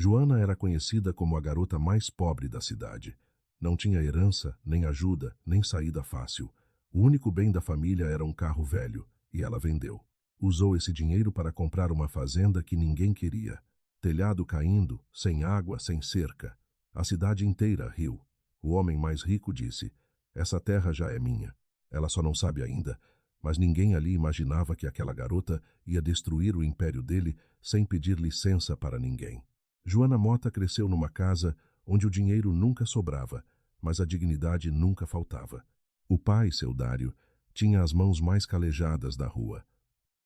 Joana era conhecida como a garota mais pobre da cidade. Não tinha herança, nem ajuda, nem saída fácil. O único bem da família era um carro velho, e ela vendeu. Usou esse dinheiro para comprar uma fazenda que ninguém queria. Telhado caindo, sem água, sem cerca. A cidade inteira riu. O homem mais rico disse: "Essa terra já é minha. Ela só não sabe ainda." Mas ninguém ali imaginava que aquela garota ia destruir o império dele sem pedir licença para ninguém. Joana Mota cresceu numa casa onde o dinheiro nunca sobrava, mas a dignidade nunca faltava. O pai, seu Dário, tinha as mãos mais calejadas da rua.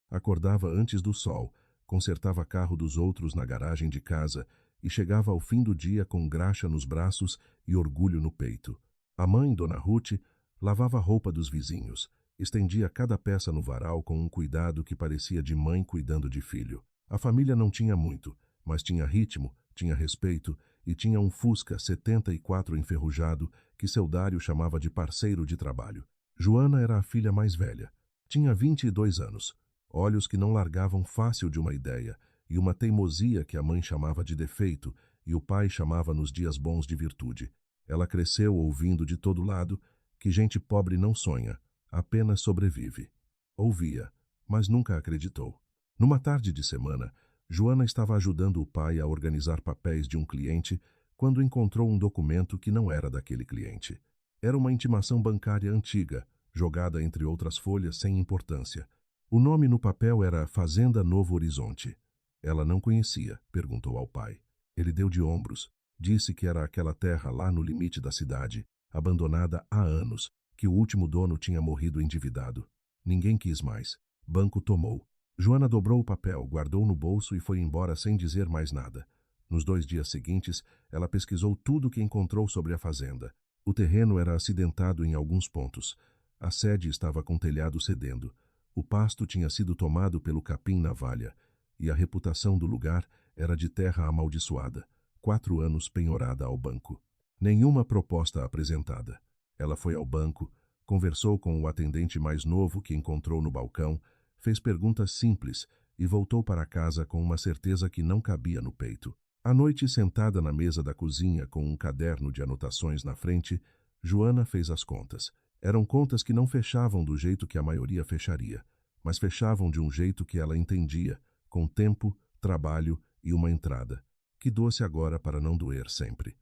Acordava antes do sol, consertava carro dos outros na garagem de casa e chegava ao fim do dia com graxa nos braços e orgulho no peito. A mãe, Dona Ruth, lavava a roupa dos vizinhos, estendia cada peça no varal com um cuidado que parecia de mãe cuidando de filho. A família não tinha muito, mas tinha ritmo, tinha respeito e tinha um Fusca 74 enferrujado que seu Dário chamava de parceiro de trabalho. Joana era a filha mais velha. Tinha 22 anos, olhos que não largavam fácil de uma ideia e uma teimosia que a mãe chamava de defeito e o pai chamava nos dias bons de virtude. Ela cresceu ouvindo de todo lado que gente pobre não sonha, apenas sobrevive. Ouvia, mas nunca acreditou. Numa tarde de semana, Joana estava ajudando o pai a organizar papéis de um cliente quando encontrou um documento que não era daquele cliente. Era uma intimação bancária antiga, jogada entre outras folhas sem importância. O nome no papel era Fazenda Novo Horizonte. Ela não conhecia, perguntou ao pai. Ele deu de ombros, disse que era aquela terra lá no limite da cidade, abandonada há anos, que o último dono tinha morrido endividado. Ninguém quis mais. Banco tomou. Joana dobrou o papel, guardou no bolso e foi embora sem dizer mais nada. Nos 2 dias seguintes, ela pesquisou tudo o que encontrou sobre a fazenda. O terreno era acidentado em alguns pontos. A sede estava com telhado cedendo. O pasto tinha sido tomado pelo capim na valha, e a reputação do lugar era de terra amaldiçoada. 4 anos penhorada ao banco. Nenhuma proposta apresentada. Ela foi ao banco, conversou com o atendente mais novo que encontrou no balcão, fez perguntas simples e voltou para casa com uma certeza que não cabia no peito. À noite, sentada na mesa da cozinha com um caderno de anotações na frente, Joana fez as contas. Eram contas que não fechavam do jeito que a maioria fecharia, mas fechavam de um jeito que ela entendia, com tempo, trabalho e uma entrada. Que doce agora para não doer sempre.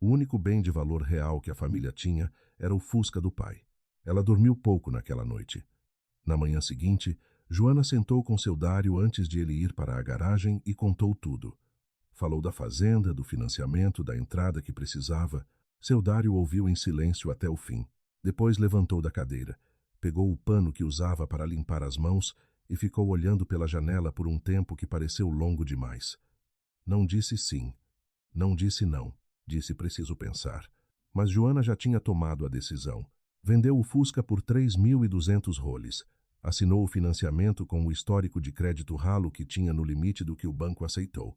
O único bem de valor real que a família tinha era o Fusca do pai. Ela dormiu pouco naquela noite. Na manhã seguinte, Joana sentou com seu Dário antes de ele ir para a garagem e contou tudo. Falou da fazenda, do financiamento, da entrada que precisava. Seu Dário ouviu em silêncio até o fim. Depois levantou da cadeira, pegou o pano que usava para limpar as mãos e ficou olhando pela janela por um tempo que pareceu longo demais. Não disse sim, não disse não, disse preciso pensar. Mas Joana já tinha tomado a decisão. Vendeu o Fusca por 3.200 roles. Assinou o financiamento com o histórico de crédito ralo que tinha no limite do que o banco aceitou.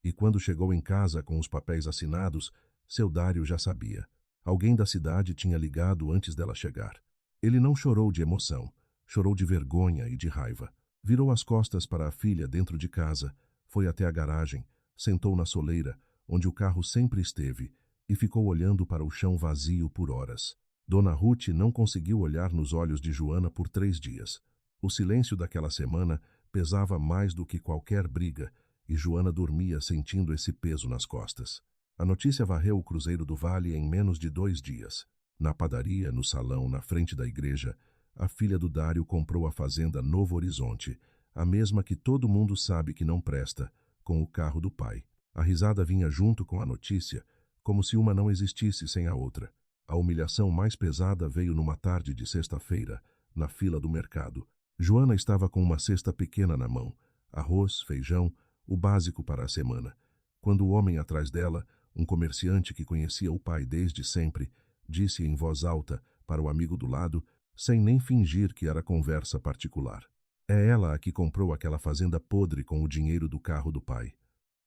E quando chegou em casa com os papéis assinados, seu Dário já sabia. Alguém da cidade tinha ligado antes dela chegar. Ele não chorou de emoção, chorou de vergonha e de raiva. Virou as costas para a filha dentro de casa, foi até a garagem, sentou na soleira, onde o carro sempre esteve, e ficou olhando para o chão vazio por horas. Dona Ruth não conseguiu olhar nos olhos de Joana por 3 dias. O silêncio daquela semana pesava mais do que qualquer briga, e Joana dormia sentindo esse peso nas costas. A notícia varreu o Cruzeiro do Vale em menos de 2 dias. Na padaria, no salão, na frente da igreja, a filha do Dário comprou a fazenda Novo Horizonte, a mesma que todo mundo sabe que não presta, com o carro do pai. A risada vinha junto com a notícia, como se uma não existisse sem a outra. A humilhação mais pesada veio numa tarde de sexta-feira, na fila do mercado. Joana estava com uma cesta pequena na mão, arroz, feijão, o básico para a semana. Quando o homem atrás dela, um comerciante que conhecia o pai desde sempre, disse em voz alta para o amigo do lado, sem nem fingir que era conversa particular: "É ela a que comprou aquela fazenda podre com o dinheiro do carro do pai."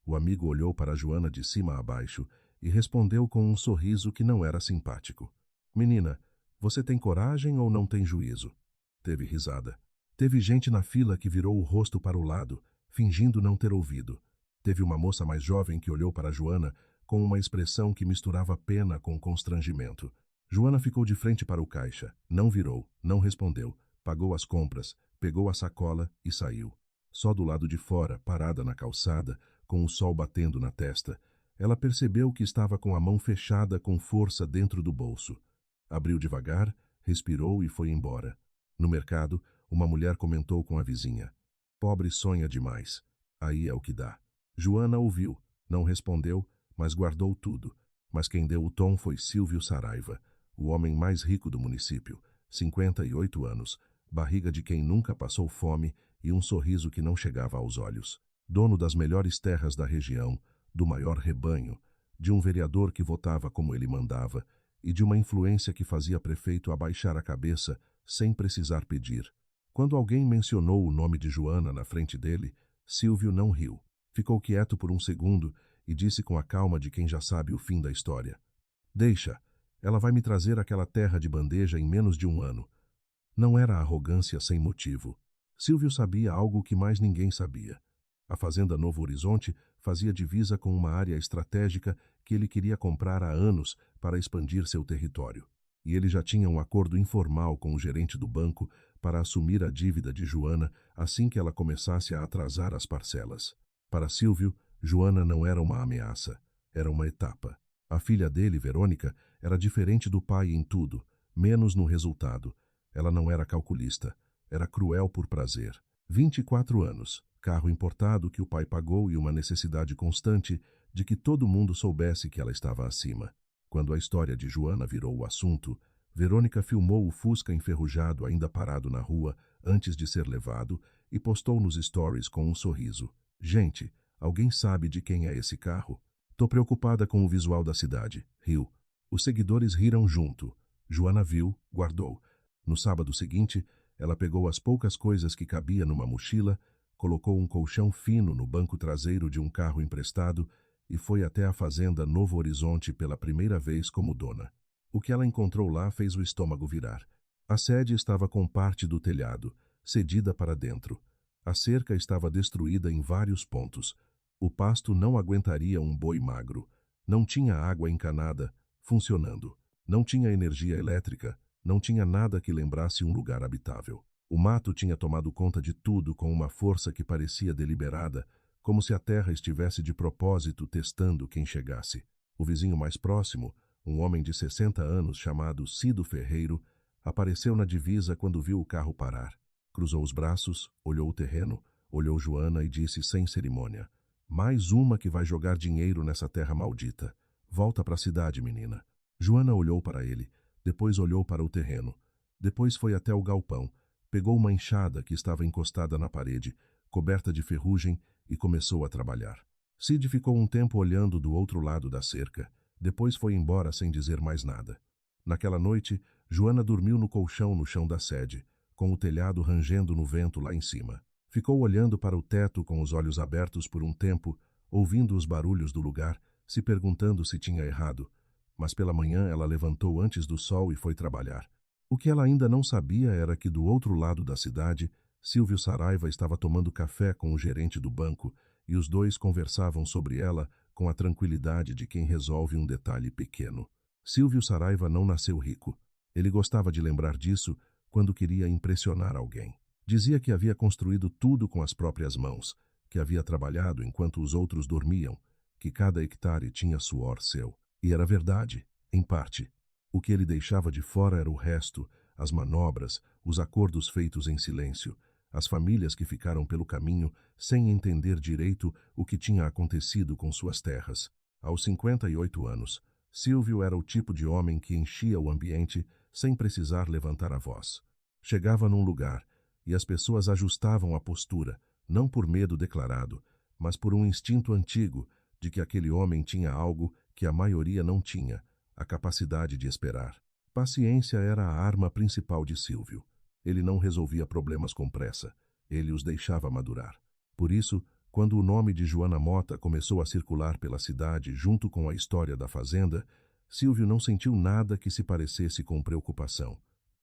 O amigo olhou para Joana de cima a baixo e respondeu com um sorriso que não era simpático: "Menina, você tem coragem ou não tem juízo?" Teve risada. Teve gente na fila que virou o rosto para o lado, fingindo não ter ouvido. Teve uma moça mais jovem que olhou para Joana com uma expressão que misturava pena com constrangimento. Joana ficou de frente para o caixa, não virou, não respondeu, pagou as compras, pegou a sacola e saiu. Só do lado de fora, parada na calçada, com o sol batendo na testa, ela percebeu que estava com a mão fechada com força dentro do bolso. Abriu devagar, respirou e foi embora. No mercado, uma mulher comentou com a vizinha: "Pobre sonha demais. Aí é o que dá." Joana ouviu, não respondeu, mas guardou tudo. Mas quem deu o tom foi Silvio Saraiva, o homem mais rico do município, 58 anos, barriga de quem nunca passou fome e um sorriso que não chegava aos olhos. Dono das melhores terras da região, do maior rebanho, de um vereador que votava como ele mandava e de uma influência que fazia prefeito abaixar a cabeça sem precisar pedir. Quando alguém mencionou o nome de Joana na frente dele, Silvio não riu. Ficou quieto por um segundo e disse com a calma de quem já sabe o fim da história: "Deixa, ela vai me trazer aquela terra de bandeja em menos de um ano." Não era arrogância sem motivo. Silvio sabia algo que mais ninguém sabia. A Fazenda Novo Horizonte fazia divisa com uma área estratégica que ele queria comprar há anos para expandir seu território. E ele já tinha um acordo informal com o gerente do banco para assumir a dívida de Joana assim que ela começasse a atrasar as parcelas. Para Silvio, Joana não era uma ameaça, era uma etapa. A filha dele, Verônica, era diferente do pai em tudo, menos no resultado. Ela não era calculista, era cruel por prazer. 24 anos, carro importado que o pai pagou e uma necessidade constante de que todo mundo soubesse que ela estava acima. Quando a história de Joana virou o assunto, Verônica filmou o Fusca enferrujado ainda parado na rua antes de ser levado e postou nos stories com um sorriso. "Gente, alguém sabe de quem é esse carro? Tô preocupada com o visual da cidade." Riu. Os seguidores riram junto. Joana viu, guardou. No sábado seguinte, ela pegou as poucas coisas que cabia numa mochila, colocou um colchão fino no banco traseiro de um carro emprestado e foi até a Fazenda Novo Horizonte pela primeira vez como dona. O que ela encontrou lá fez o estômago virar. A sede estava com parte do telhado, cedida para dentro. A cerca estava destruída em vários pontos. O pasto não aguentaria um boi magro. Não tinha água encanada, funcionando. Não tinha energia elétrica. Não tinha nada que lembrasse um lugar habitável. O mato tinha tomado conta de tudo com uma força que parecia deliberada, como se a terra estivesse de propósito testando quem chegasse. O vizinho mais próximo, um homem de 60 anos chamado Cido Ferreiro, apareceu na divisa quando viu o carro parar. Cruzou os braços, olhou o terreno, olhou Joana e disse sem cerimônia: "Mais uma que vai jogar dinheiro nessa terra maldita. Volta para a cidade, menina." Joana olhou para ele, depois olhou para o terreno. Depois foi até o galpão, pegou uma enxada que estava encostada na parede, coberta de ferrugem, e começou a trabalhar. Cid ficou um tempo olhando do outro lado da cerca, depois foi embora sem dizer mais nada. Naquela noite, Joana dormiu no colchão no chão da sede, com o telhado rangendo no vento lá em cima. Ficou olhando para o teto com os olhos abertos por um tempo, ouvindo os barulhos do lugar, se perguntando se tinha errado. Mas pela manhã ela levantou antes do sol e foi trabalhar. O que ela ainda não sabia era que do outro lado da cidade, Silvio Saraiva estava tomando café com o gerente do banco e os dois conversavam sobre ela com a tranquilidade de quem resolve um detalhe pequeno. Silvio Saraiva não nasceu rico. Ele gostava de lembrar disso quando queria impressionar alguém. Dizia que havia construído tudo com as próprias mãos, que havia trabalhado enquanto os outros dormiam, que cada hectare tinha suor seu. E era verdade, em parte. O que ele deixava de fora era o resto, as manobras, os acordos feitos em silêncio, as famílias que ficaram pelo caminho sem entender direito o que tinha acontecido com suas terras. Aos 58 anos, Silvio era o tipo de homem que enchia o ambiente sem precisar levantar a voz. Chegava num lugar e as pessoas ajustavam a postura, não por medo declarado, mas por um instinto antigo de que aquele homem tinha algo que a maioria não tinha, a capacidade de esperar. Paciência era a arma principal de Silvio. Ele não resolvia problemas com pressa, ele os deixava madurar. Por isso, quando o nome de Joana Mota começou a circular pela cidade junto com a história da fazenda, Silvio não sentiu nada que se parecesse com preocupação.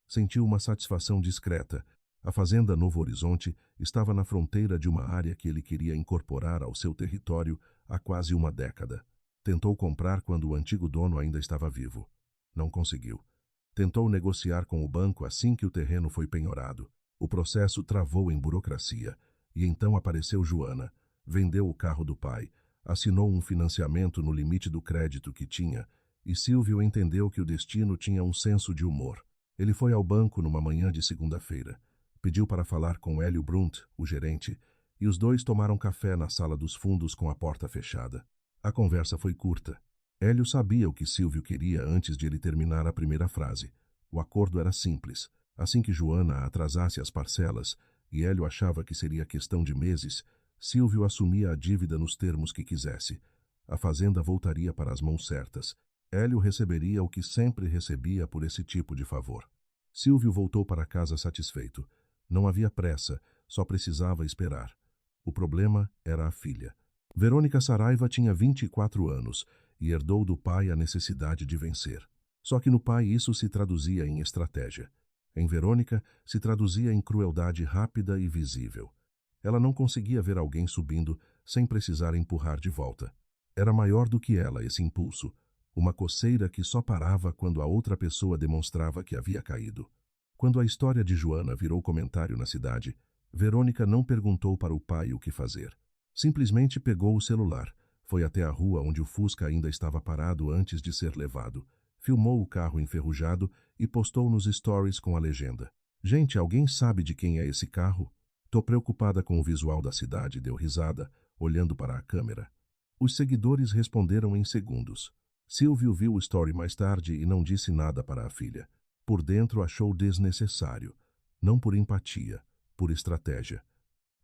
Sentiu uma satisfação discreta, A fazenda Novo Horizonte estava na fronteira de uma área que ele queria incorporar ao seu território há quase uma década. Tentou comprar quando o antigo dono ainda estava vivo. Não conseguiu. Tentou negociar com o banco assim que o terreno foi penhorado. O processo travou em burocracia. E então apareceu Joana. Vendeu o carro do pai. Assinou um financiamento no limite do crédito que tinha. E Silvio entendeu que o destino tinha um senso de humor. Ele foi ao banco numa manhã de segunda-feira. Pediu para falar com Hélio Brunt, o gerente, e os dois tomaram café na sala dos fundos com a porta fechada. A conversa foi curta. Hélio sabia o que Silvio queria antes de ele terminar a primeira frase. O acordo era simples. Assim que Joana atrasasse as parcelas, e Hélio achava que seria questão de meses, Silvio assumia a dívida nos termos que quisesse. A fazenda voltaria para as mãos certas. Hélio receberia o que sempre recebia por esse tipo de favor. Silvio voltou para casa satisfeito. Não havia pressa, só precisava esperar. O problema era a filha. Verônica Saraiva tinha 24 anos e herdou do pai a necessidade de vencer. Só que no pai isso se traduzia em estratégia. Em Verônica, se traduzia em crueldade rápida e visível. Ela não conseguia ver alguém subindo sem precisar empurrar de volta. Era maior do que ela esse impulso, uma coceira que só parava quando a outra pessoa demonstrava que havia caído. Quando a história de Joana virou comentário na cidade, Verônica não perguntou para o pai o que fazer. Simplesmente pegou o celular, foi até a rua onde o Fusca ainda estava parado antes de ser levado, filmou o carro enferrujado e postou nos stories com a legenda: "Gente, alguém sabe de quem é esse carro? Tô preocupada com o visual da cidade", deu risada, olhando para a câmera. Os seguidores responderam em segundos. Silvio viu o story mais tarde e não disse nada para a filha. Por dentro achou desnecessário, não por empatia, por estratégia.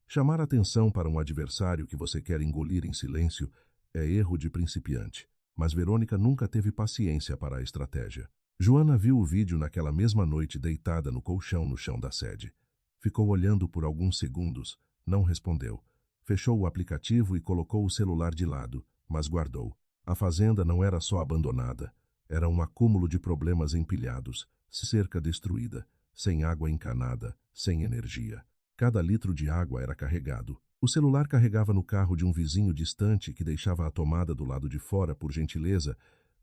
Chamar atenção para um adversário que você quer engolir em silêncio é erro de principiante, mas Verônica nunca teve paciência para a estratégia. Joana viu o vídeo naquela mesma noite deitada no colchão no chão da sede. Ficou olhando por alguns segundos, não respondeu. Fechou o aplicativo e colocou o celular de lado, mas guardou. A fazenda não era só abandonada, era um acúmulo de problemas empilhados, cerca destruída, sem água encanada, sem energia. Cada litro de água era carregado. O celular carregava no carro de um vizinho distante que deixava a tomada do lado de fora por gentileza,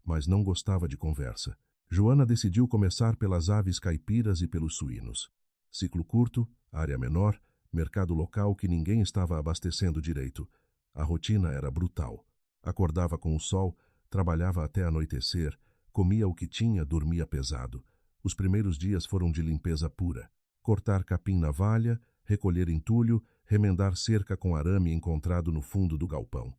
mas não gostava de conversa. Joana decidiu começar pelas aves caipiras e pelos suínos. Ciclo curto, área menor, mercado local que ninguém estava abastecendo direito. A rotina era brutal. Acordava com o sol, trabalhava até anoitecer, comia o que tinha, dormia pesado. Os primeiros dias foram de limpeza pura. Cortar capim na valha, recolher entulho, remendar cerca com arame encontrado no fundo do galpão.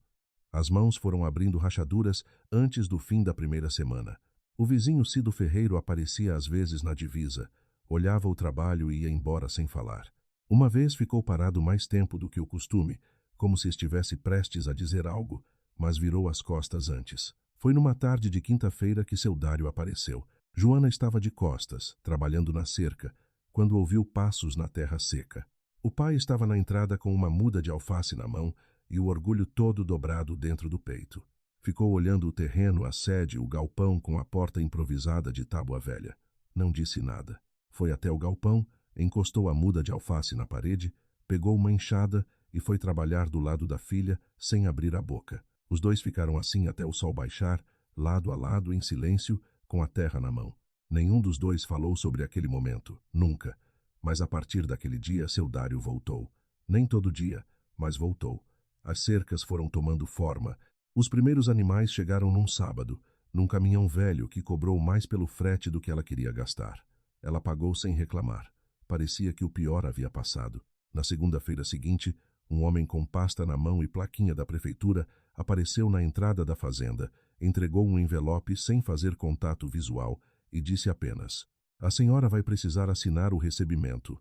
As mãos foram abrindo rachaduras antes do fim da primeira semana. O vizinho Cido Ferreiro aparecia às vezes na divisa, olhava o trabalho e ia embora sem falar. Uma vez ficou parado mais tempo do que o costume, como se estivesse prestes a dizer algo, mas virou as costas antes. Foi numa tarde de quinta-feira que seu Dário apareceu. Joana estava de costas, trabalhando na cerca, quando ouviu passos na terra seca. O pai estava na entrada com uma muda de alface na mão e o orgulho todo dobrado dentro do peito. Ficou olhando o terreno, a sede, o galpão com a porta improvisada de tábua velha. Não disse nada. Foi até o galpão, encostou a muda de alface na parede, pegou uma enxada e foi trabalhar do lado da filha sem abrir a boca. Os dois ficaram assim até o sol baixar, lado a lado, em silêncio, com a terra na mão. Nenhum dos dois falou sobre aquele momento, nunca. Mas a partir daquele dia, seu Dário voltou. Nem todo dia, mas voltou. As cercas foram tomando forma. Os primeiros animais chegaram num sábado, num caminhão velho que cobrou mais pelo frete do que ela queria gastar. Ela pagou sem reclamar. Parecia que o pior havia passado. Na segunda-feira seguinte, um homem com pasta na mão e plaquinha da prefeitura apareceu na entrada da fazenda, entregou um envelope sem fazer contato visual e disse apenas: "A senhora vai precisar assinar o recebimento.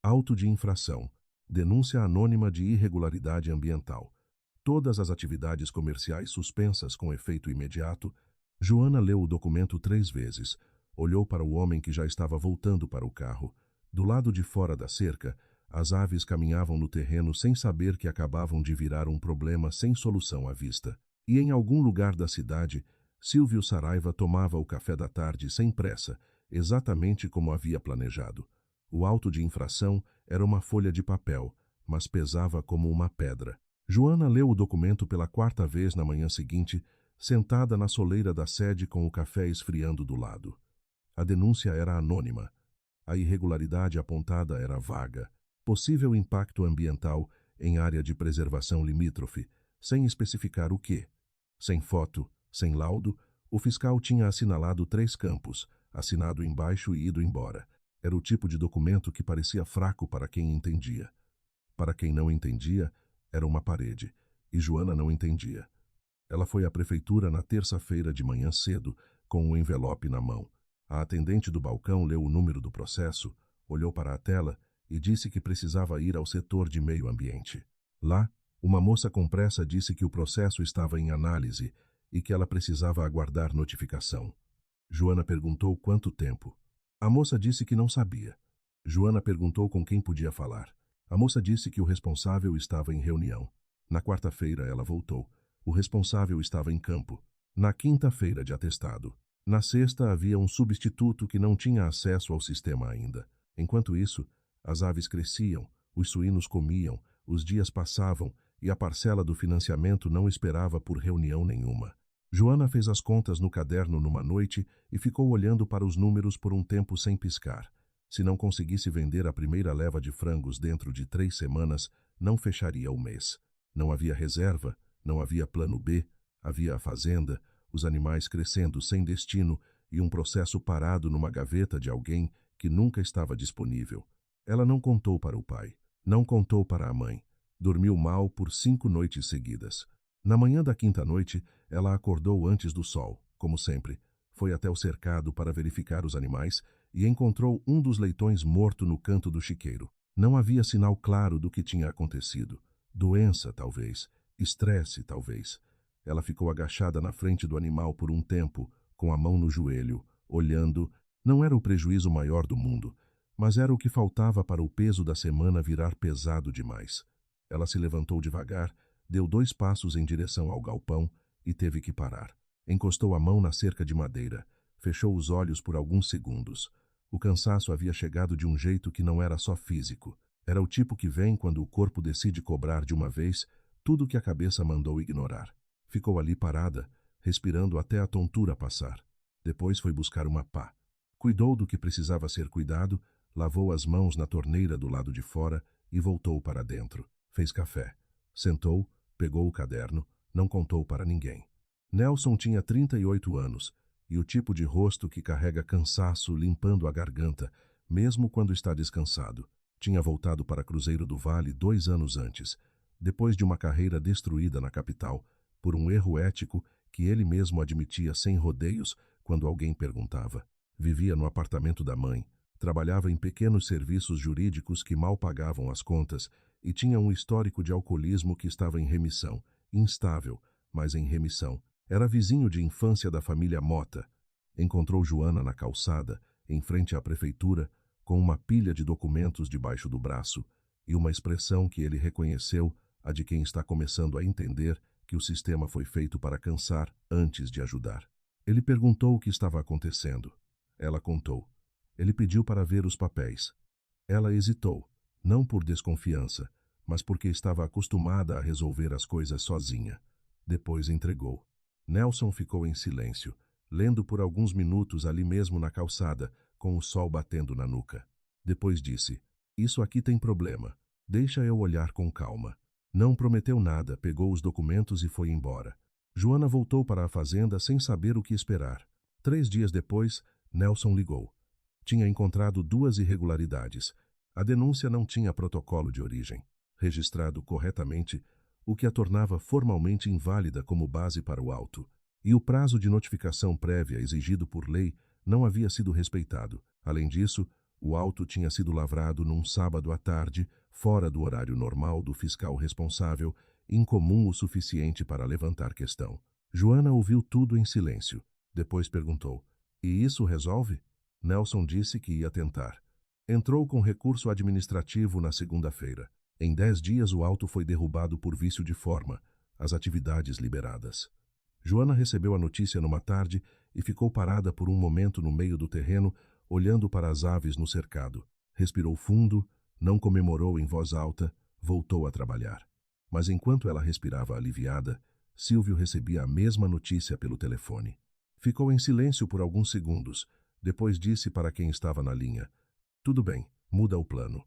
Auto de infração. Denúncia anônima de irregularidade ambiental. Todas as atividades comerciais suspensas com efeito imediato." Joana leu o documento 3 vezes. Olhou para o homem que já estava voltando para o carro. Do lado de fora da cerca, as aves caminhavam no terreno sem saber que acabavam de virar um problema sem solução à vista. E em algum lugar da cidade, Silvio Saraiva tomava o café da tarde sem pressa, exatamente como havia planejado. O auto de infração era uma folha de papel, mas pesava como uma pedra. Joana leu o documento pela quarta vez na manhã seguinte, sentada na soleira da sede com o café esfriando do lado. A denúncia era anônima. A irregularidade apontada era vaga. Possível impacto ambiental em área de preservação limítrofe, sem especificar o quê. Sem foto, sem laudo, o fiscal tinha assinalado 3 campos, assinado embaixo e ido embora. Era o tipo de documento que parecia fraco para quem entendia. Para quem não entendia, era uma parede, e Joana não entendia. Ela foi à prefeitura na terça-feira de manhã cedo, com o envelope na mão. A atendente do balcão leu o número do processo, olhou para a tela e disse que precisava ir ao setor de meio ambiente. Lá, uma moça com pressa disse que o processo estava em análise e que ela precisava aguardar notificação. Joana perguntou quanto tempo. A moça disse que não sabia. Joana perguntou com quem podia falar. A moça disse que o responsável estava em reunião. Na quarta-feira ela voltou. O responsável estava em campo. Na quinta-feira de atestado. Na sexta havia um substituto que não tinha acesso ao sistema ainda. Enquanto isso, as aves cresciam, os suínos comiam, os dias passavam e a parcela do financiamento não esperava por reunião nenhuma. Joana fez as contas no caderno numa noite e ficou olhando para os números por um tempo sem piscar. Se não conseguisse vender a primeira leva de frangos dentro de 3 semanas, não fecharia o mês. Não havia reserva, não havia plano B, havia a fazenda, os animais crescendo sem destino e um processo parado numa gaveta de alguém que nunca estava disponível. Ela não contou para o pai, não contou para a mãe. Dormiu mal por 5 noites seguidas. Na manhã da quinta noite, ela acordou antes do sol, como sempre. Foi até o cercado para verificar os animais e encontrou um dos leitões morto no canto do chiqueiro. Não havia sinal claro do que tinha acontecido. Doença, talvez. Estresse, talvez. Ela ficou agachada na frente do animal por um tempo, com a mão no joelho, olhando. Não era o prejuízo maior do mundo, mas era o que faltava para o peso da semana virar pesado demais. Ela se levantou devagar, deu 2 passos em direção ao galpão e teve que parar. Encostou a mão na cerca de madeira, fechou os olhos por alguns segundos. O cansaço havia chegado de um jeito que não era só físico. Era o tipo que vem quando o corpo decide cobrar de uma vez tudo que a cabeça mandou ignorar. Ficou ali parada, respirando até a tontura passar. Depois foi buscar uma pá. Cuidou do que precisava ser cuidado, lavou as mãos na torneira do lado de fora e voltou para dentro. Fez café. Sentou, pegou o caderno, não contou para ninguém. Nelson tinha 38 anos, e o tipo de rosto que carrega cansaço limpando a garganta, mesmo quando está descansado. Tinha voltado para Cruzeiro do Vale 2 anos antes, depois de uma carreira destruída na capital, por um erro ético que ele mesmo admitia sem rodeios quando alguém perguntava. Vivia no apartamento da mãe, trabalhava em pequenos serviços jurídicos que mal pagavam as contas e tinha um histórico de alcoolismo que estava em remissão, instável, mas em remissão. Era vizinho de infância da família Mota. Encontrou Joana na calçada, em frente à prefeitura, com uma pilha de documentos debaixo do braço e uma expressão que ele reconheceu, a de quem está começando a entender que o sistema foi feito para cansar antes de ajudar. Ele perguntou o que estava acontecendo. Ela contou. Ele pediu para ver os papéis. Ela hesitou, não por desconfiança, mas porque estava acostumada a resolver as coisas sozinha. Depois entregou. Nelson ficou em silêncio, lendo por alguns minutos ali mesmo na calçada, com o sol batendo na nuca. Depois disse, isso aqui tem problema. Deixa eu olhar com calma. Não prometeu nada, pegou os documentos e foi embora. Joana voltou para a fazenda sem saber o que esperar. 3 dias depois, Nelson ligou. Tinha encontrado 2 irregularidades. A denúncia não tinha protocolo de origem, registrado corretamente, o que a tornava formalmente inválida como base para o auto. E o prazo de notificação prévia exigido por lei não havia sido respeitado. Além disso, o auto tinha sido lavrado num sábado à tarde, fora do horário normal do fiscal responsável, incomum o suficiente para levantar questão. Joana ouviu tudo em silêncio. Depois perguntou, e isso resolve? Nelson disse que ia tentar. Entrou com recurso administrativo na segunda-feira. Em 10 dias o auto foi derrubado por vício de forma, as atividades liberadas. Joana recebeu a notícia numa tarde e ficou parada por um momento no meio do terreno, olhando para as aves no cercado. Respirou fundo, não comemorou em voz alta, voltou a trabalhar. Mas enquanto ela respirava aliviada, Silvio recebia a mesma notícia pelo telefone. Ficou em silêncio por alguns segundos, depois disse para quem estava na linha: "Tudo bem, muda o plano."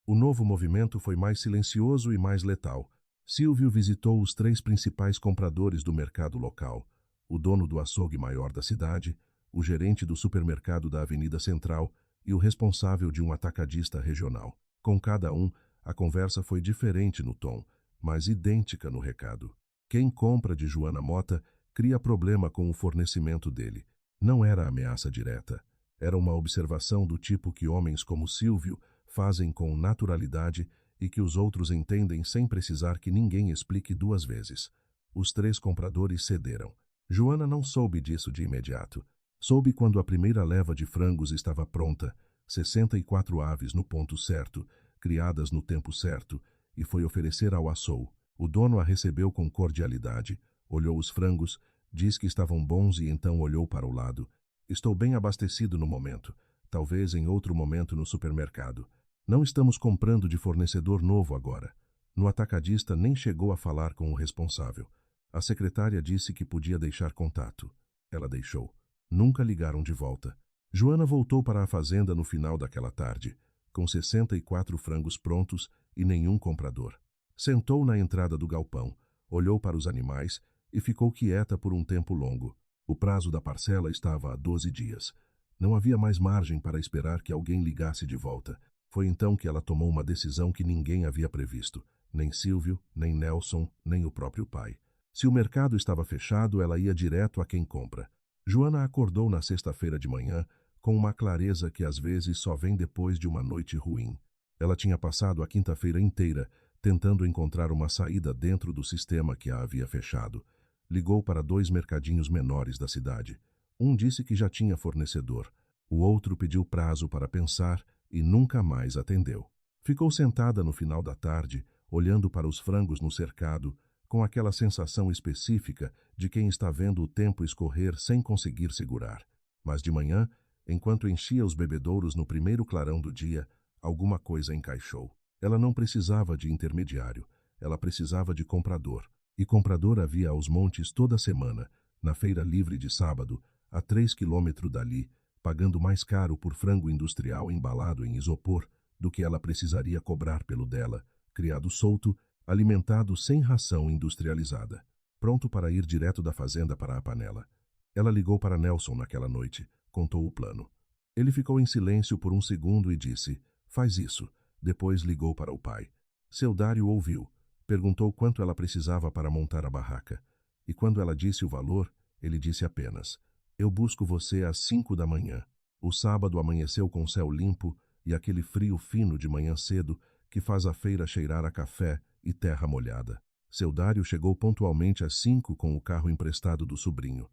O novo movimento foi mais silencioso e mais letal. Silvio visitou os 3 principais compradores do mercado local: o dono do açougue maior da cidade, o gerente do supermercado da Avenida Central e o responsável de um atacadista regional. Com cada um, a conversa foi diferente no tom, mas idêntica no recado. Quem compra de Joana Mota cria problema com o fornecimento dele. Não era ameaça direta. Era uma observação do tipo que homens como Silvio fazem com naturalidade e que os outros entendem sem precisar que ninguém explique 2 vezes. Os 3 compradores cederam. Joana não soube disso de imediato. Soube quando a primeira leva de frangos estava pronta, 64 aves no ponto certo, criadas no tempo certo, e foi oferecer ao açougue. O dono a recebeu com cordialidade, olhou os frangos, disse que estavam bons e então olhou para o lado. "Estou bem abastecido no momento, talvez em outro momento no supermercado. Não estamos comprando de fornecedor novo agora." No atacadista nem chegou a falar com o responsável. A secretária disse que podia deixar contato. Ela deixou. Nunca ligaram de volta. Joana voltou para a fazenda no final daquela tarde, com 64 frangos prontos e nenhum comprador. Sentou na entrada do galpão, olhou para os animais e ficou quieta por um tempo longo. O prazo da parcela estava a 12 dias. Não havia mais margem para esperar que alguém ligasse de volta. Foi então que ela tomou uma decisão que ninguém havia previsto, nem Silvio, nem Nelson, nem o próprio pai. Se o mercado estava fechado, ela ia direto a quem compra. Joana acordou na sexta-feira de manhã com uma clareza que às vezes só vem depois de uma noite ruim. Ela tinha passado a quinta-feira inteira tentando encontrar uma saída dentro do sistema que a havia fechado. Ligou para 2 mercadinhos menores da cidade. Um disse que já tinha fornecedor. O outro pediu prazo para pensar e nunca mais atendeu. Ficou sentada no final da tarde, olhando para os frangos no cercado, com aquela sensação específica de quem está vendo o tempo escorrer sem conseguir segurar. Mas de manhã, enquanto enchia os bebedouros no primeiro clarão do dia, alguma coisa encaixou. Ela não precisava de intermediário, ela precisava de comprador. E comprador havia aos montes toda semana, na feira livre de sábado, a 3 quilômetros dali, pagando mais caro por frango industrial embalado em isopor do que ela precisaria cobrar pelo dela, criado solto, alimentado sem ração industrializada, pronto para ir direto da fazenda para a panela. Ela ligou para Nelson naquela noite, contou o plano. Ele ficou em silêncio por um segundo e disse: "Faz isso." Depois ligou para o pai. Seu Dário ouviu. Perguntou quanto ela precisava para montar a barraca. E quando ela disse o valor, ele disse apenas: "Eu busco você às 5 da manhã." O sábado amanheceu com céu limpo e aquele frio fino de manhã cedo que faz a feira cheirar a café e terra molhada. Seu Dário chegou pontualmente às 5 com o carro emprestado do sobrinho.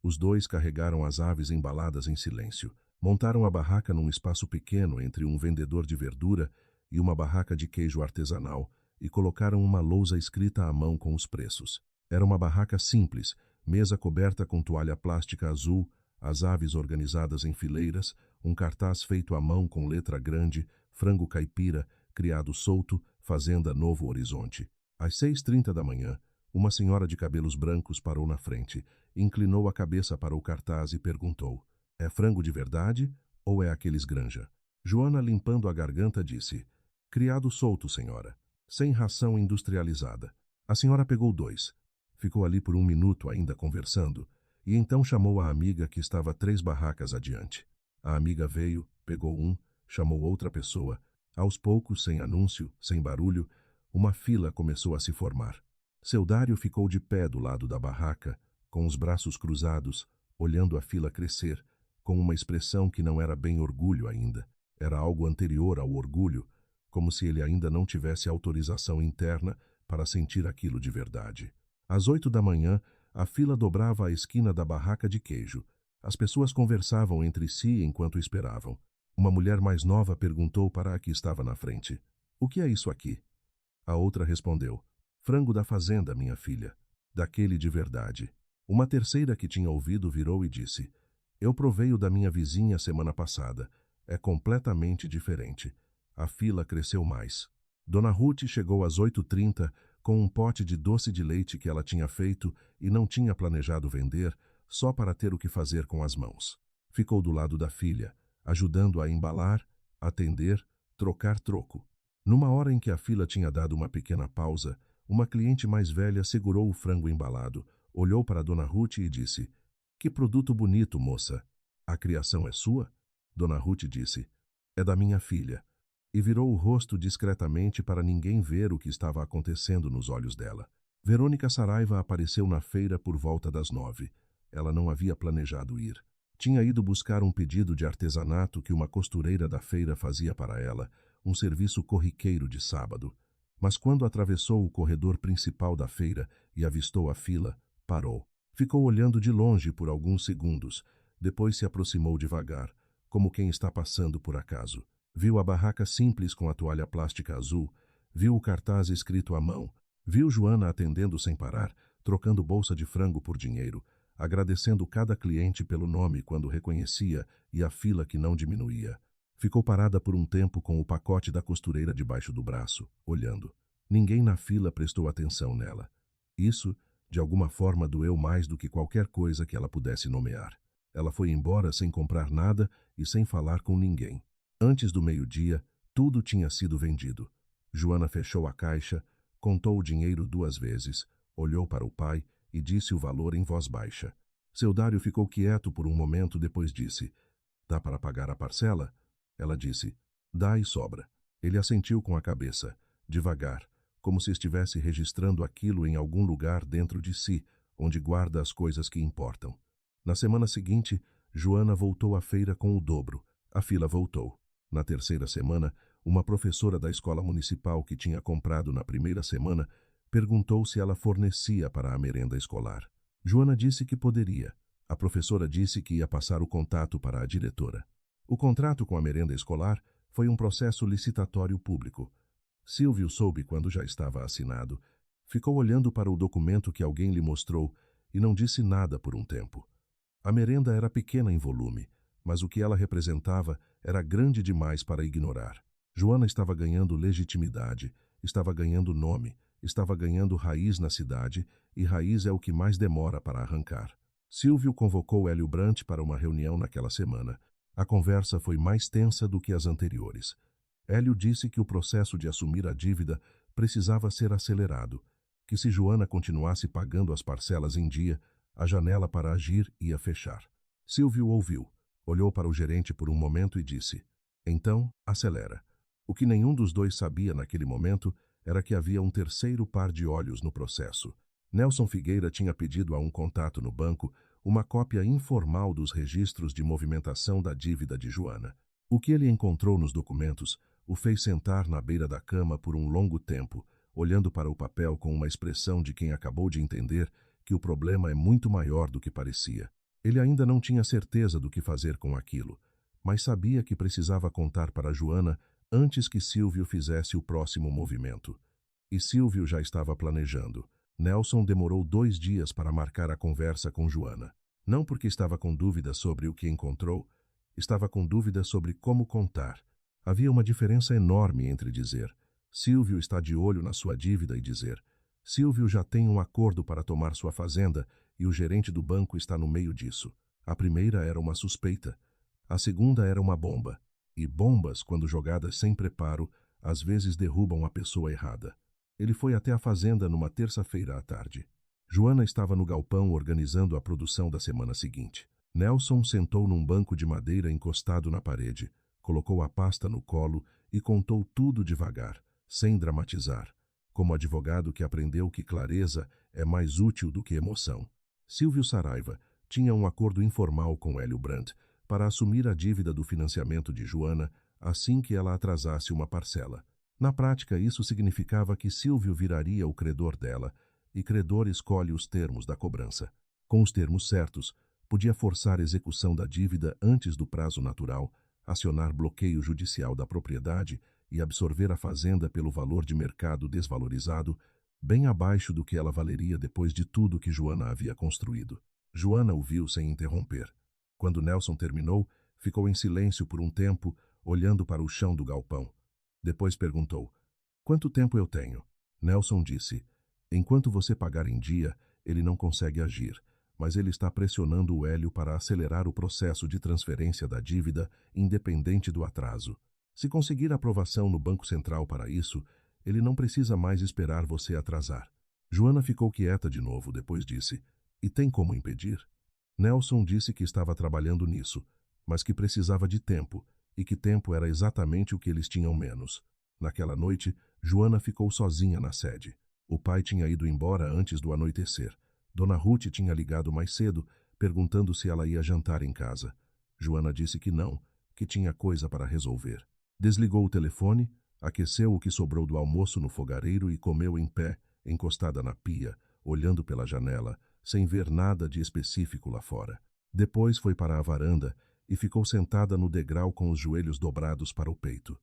Os 2 carregaram as aves embaladas em silêncio. Montaram a barraca num espaço pequeno entre um vendedor de verdura e uma barraca de queijo artesanal e colocaram uma lousa escrita à mão com os preços. Era uma barraca simples, mesa coberta com toalha plástica azul, as aves organizadas em fileiras, um cartaz feito à mão com letra grande, frango caipira, criado solto, fazenda Novo Horizonte. Às 6h30 da manhã, uma senhora de cabelos brancos parou na frente, inclinou a cabeça para o cartaz e perguntou: "É frango de verdade ou é aqueles granja?" Joana, limpando a garganta, disse: "Criado solto, senhora. Sem ração industrializada." A senhora pegou 2. Ficou ali por um minuto ainda conversando, e então chamou a amiga que estava 3 barracas adiante. A amiga veio, pegou um, chamou outra pessoa. Aos poucos, sem anúncio, sem barulho, uma fila começou a se formar. Seu Dário ficou de pé do lado da barraca, com os braços cruzados, olhando a fila crescer, com uma expressão que não era bem orgulho ainda. Era algo anterior ao orgulho, como se ele ainda não tivesse autorização interna para sentir aquilo de verdade. Às 8 da manhã, a fila dobrava a esquina da barraca de queijo. As pessoas conversavam entre si enquanto esperavam. Uma mulher mais nova perguntou para a que estava na frente: "O que é isso aqui?" A outra respondeu: "Frango da fazenda, minha filha. Daquele de verdade." Uma terceira que tinha ouvido virou e disse: "Eu provei o da minha vizinha semana passada. É completamente diferente. A fila cresceu mais. Dona Ruth chegou às 8h30 com um pote de doce de leite que ela tinha feito e não tinha planejado vender, só para ter o que fazer com as mãos. Ficou do lado da filha, ajudando a embalar, atender, trocar troco. Numa hora em que a fila tinha dado uma pequena pausa, uma cliente mais velha segurou o frango embalado, olhou para Dona Ruth e disse: "Que produto bonito, moça. A criação é sua?" Dona Ruth disse: "É da minha filha." E virou o rosto discretamente para ninguém ver o que estava acontecendo nos olhos dela. Verônica Saraiva apareceu na feira por volta das 9. Ela não havia planejado ir. Tinha ido buscar um pedido de artesanato que uma costureira da feira fazia para ela, um serviço corriqueiro de sábado. Mas quando atravessou o corredor principal da feira e avistou a fila, parou. Ficou olhando de longe por alguns segundos, depois se aproximou devagar, como quem está passando por acaso. Viu a barraca simples com a toalha plástica azul, viu o cartaz escrito à mão, viu Joana atendendo sem parar, trocando bolsa de frango por dinheiro, agradecendo cada cliente pelo nome quando reconhecia e a fila que não diminuía. Ficou parada por um tempo com o pacote da costureira debaixo do braço, olhando. Ninguém na fila prestou atenção nela. Isso, de alguma forma, doeu mais do que qualquer coisa que ela pudesse nomear. Ela foi embora sem comprar nada e sem falar com ninguém. Antes do meio-dia, tudo tinha sido vendido. Joana fechou a caixa, contou o dinheiro 2 vezes, olhou para o pai e disse o valor em voz baixa. Seu Dário ficou quieto por um momento, depois disse: "Dá para pagar a parcela?" Ela disse: "Dá e sobra." Ele assentiu com a cabeça, devagar, como se estivesse registrando aquilo em algum lugar dentro de si, onde guarda as coisas que importam. Na semana seguinte, Joana voltou à feira com o dobro. A fila voltou. Na terceira semana, uma professora da escola municipal que tinha comprado na primeira semana perguntou se ela fornecia para a merenda escolar. Joana disse que poderia. A professora disse que ia passar o contato para a diretora. O contrato com a merenda escolar foi um processo licitatório público. Silvio soube quando já estava assinado. Ficou olhando para o documento que alguém lhe mostrou e não disse nada por um tempo. A merenda era pequena em volume, mas o que ela representava era grande demais para ignorar. Joana estava ganhando legitimidade, estava ganhando nome, estava ganhando raiz na cidade, e raiz é o que mais demora para arrancar. Silvio convocou Hélio Brant para uma reunião naquela semana. A conversa foi mais tensa do que as anteriores. Hélio disse que o processo de assumir a dívida precisava ser acelerado, que se Joana continuasse pagando as parcelas em dia, a janela para agir ia fechar. Silvio ouviu, olhou para o gerente por um momento e disse: "Então, acelera." O que nenhum dos dois sabia naquele momento era que havia um terceiro par de olhos no processo. Nelson Figueira tinha pedido a um contato no banco uma cópia informal dos registros de movimentação da dívida de Joana. O que ele encontrou nos documentos o fez sentar na beira da cama por um longo tempo, olhando para o papel com uma expressão de quem acabou de entender que o problema é muito maior do que parecia. Ele ainda não tinha certeza do que fazer com aquilo, mas sabia que precisava contar para Joana antes que Silvio fizesse o próximo movimento. E Silvio já estava planejando. Nelson demorou 2 dias para marcar a conversa com Joana. Não porque estava com dúvidas sobre o que encontrou, estava com dúvidas sobre como contar. Havia uma diferença enorme entre dizer: "Silvio está de olho na sua dívida" e dizer: "Silvio já tem um acordo para tomar sua fazenda e o gerente do banco está no meio disso." A primeira era uma suspeita. A segunda era uma bomba. E bombas, quando jogadas sem preparo, às vezes derrubam a pessoa errada. Ele foi até a fazenda numa terça-feira à tarde. Joana estava no galpão organizando a produção da semana seguinte. Nelson sentou num banco de madeira encostado na parede, colocou a pasta no colo e contou tudo devagar, sem dramatizar, como advogado que aprendeu que clareza é mais útil do que emoção. Silvio Saraiva tinha um acordo informal com Hélio Brant para assumir a dívida do financiamento de Joana assim que ela atrasasse uma parcela. Na prática, isso significava que Silvio viraria o credor dela, e credor escolhe os termos da cobrança. Com os termos certos, podia forçar a execução da dívida antes do prazo natural, acionar bloqueio judicial da propriedade e absorver a fazenda pelo valor de mercado desvalorizado, bem abaixo do que ela valeria depois de tudo que Joana havia construído. Joana o viu sem interromper. Quando Nelson terminou, Ficou em silêncio por um tempo, olhando para o chão do galpão. Depois perguntou: "Quanto tempo eu tenho?" Nelson disse: "Enquanto você pagar em dia, ele não consegue agir, mas ele está pressionando o Hélio para acelerar o processo de transferência da dívida, independente do atraso. Se conseguir aprovação no Banco Central para isso, ele não precisa mais esperar você atrasar." Joana ficou quieta de novo, depois disse: "E tem como impedir?" Nelson disse que estava trabalhando nisso, mas que precisava de tempo, e que tempo era exatamente o que eles tinham menos. Naquela noite, Joana ficou sozinha na sede. O pai tinha ido embora antes do anoitecer. Dona Ruth tinha ligado mais cedo, perguntando se ela ia jantar em casa. Joana disse que não, que tinha coisa para resolver. Desligou o telefone, aqueceu o que sobrou do almoço no fogareiro e comeu em pé, encostada na pia, olhando pela janela, sem ver nada de específico lá fora. Depois foi para a varanda e ficou sentada no degrau com os joelhos dobrados para o peito.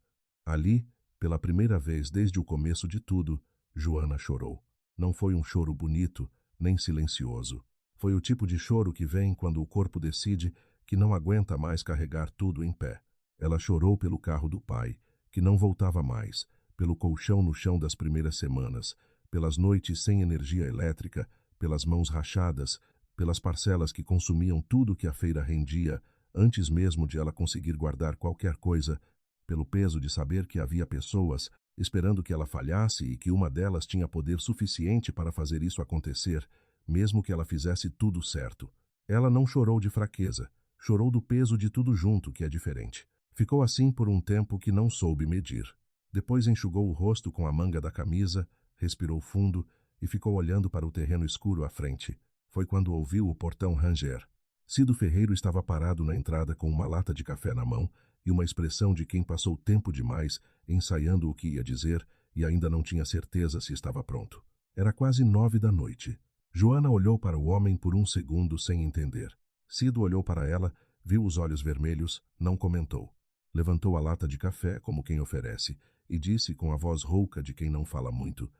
Ali, pela primeira vez desde o começo de tudo, Joana chorou. Não foi um choro bonito, nem silencioso. Foi o tipo de choro que vem quando o corpo decide que não aguenta mais carregar tudo em pé. Ela chorou pelo carro do pai, que não voltava mais, pelo colchão no chão das primeiras semanas, pelas noites sem energia elétrica, pelas mãos rachadas, pelas parcelas que consumiam tudo que a feira rendia, antes mesmo de ela conseguir guardar qualquer coisa, pelo peso de saber que havia pessoas esperando que ela falhasse e que uma delas tinha poder suficiente para fazer isso acontecer, mesmo que ela fizesse tudo certo. Ela não chorou de fraqueza, chorou do peso de tudo junto, que é diferente. Ficou assim por um tempo que não soube medir. Depois enxugou o rosto com a manga da camisa, respirou fundo e ficou olhando para o terreno escuro à frente. Foi quando ouviu o portão ranger. Cido Ferreiro estava parado na entrada com uma lata de café na mão e uma expressão de quem passou tempo demais ensaiando o que ia dizer e ainda não tinha certeza se estava pronto. Era quase 9 da noite. Joana olhou para o homem por um segundo sem entender. Cido olhou para ela, viu os olhos vermelhos, não comentou. Levantou a lata de café, como quem oferece, e disse com a voz rouca de quem não fala muito: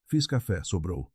"Fiz café, sobrou."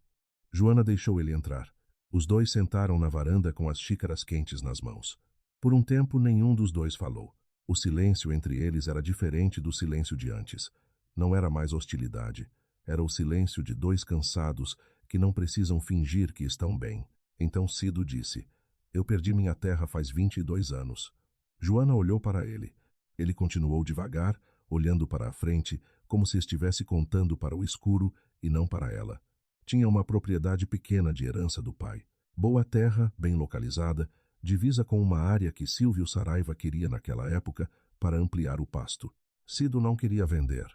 Joana deixou ele entrar. Os dois sentaram na varanda com as xícaras quentes nas mãos. Por um tempo, nenhum dos dois falou. O silêncio entre eles era diferente do silêncio de antes. Não era mais hostilidade. Era o silêncio de dois cansados que não precisam fingir que estão bem. Então Cido disse: "Eu perdi minha terra faz 22 anos." Joana olhou para ele. Ele continuou devagar, olhando para a frente, como se estivesse contando para o escuro e não para ela. Tinha uma propriedade pequena de herança do pai. Boa terra, bem localizada, divisa com uma área que Silvio Saraiva queria naquela época para ampliar o pasto. Cido não queria vender.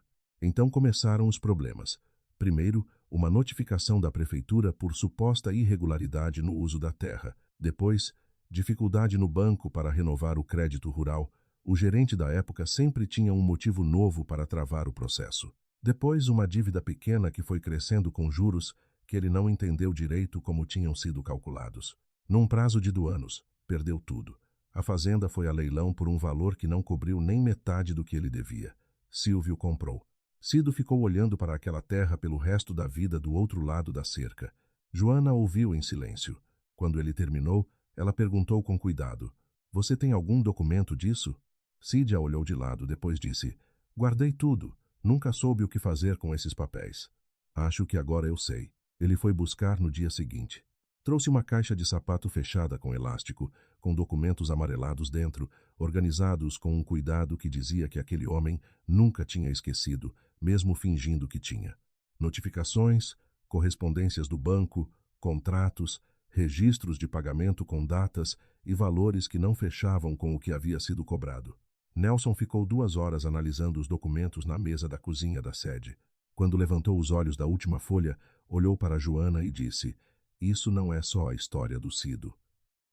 Então começaram os problemas. Primeiro, uma notificação da prefeitura por suposta irregularidade no uso da terra. Depois, dificuldade no banco para renovar o crédito rural. O gerente da época sempre tinha um motivo novo para travar o processo. Depois, uma dívida pequena que foi crescendo com juros que ele não entendeu direito como tinham sido calculados. Num prazo de 2 anos, perdeu tudo. A fazenda foi a leilão por um valor que não cobriu nem metade do que ele devia. Silvio comprou. Cido ficou olhando para aquela terra pelo resto da vida do outro lado da cerca. Joana ouviu em silêncio. Quando ele terminou, ela perguntou com cuidado: "Você tem algum documento disso?" Cídia olhou de lado, depois disse: "Guardei tudo. Nunca soube o que fazer com esses papéis." "Acho que agora eu sei." Ele foi buscar no dia seguinte. Trouxe uma caixa de sapato fechada com elástico, com documentos amarelados dentro, organizados com um cuidado que dizia que aquele homem nunca tinha esquecido, mesmo fingindo que tinha. Notificações, correspondências do banco, contratos, registros de pagamento com datas e valores que não fechavam com o que havia sido cobrado. Nelson ficou 2 horas analisando os documentos na mesa da cozinha da sede. Quando levantou os olhos da última folha, olhou para Joana e disse: "Isso não é só a história do Cido."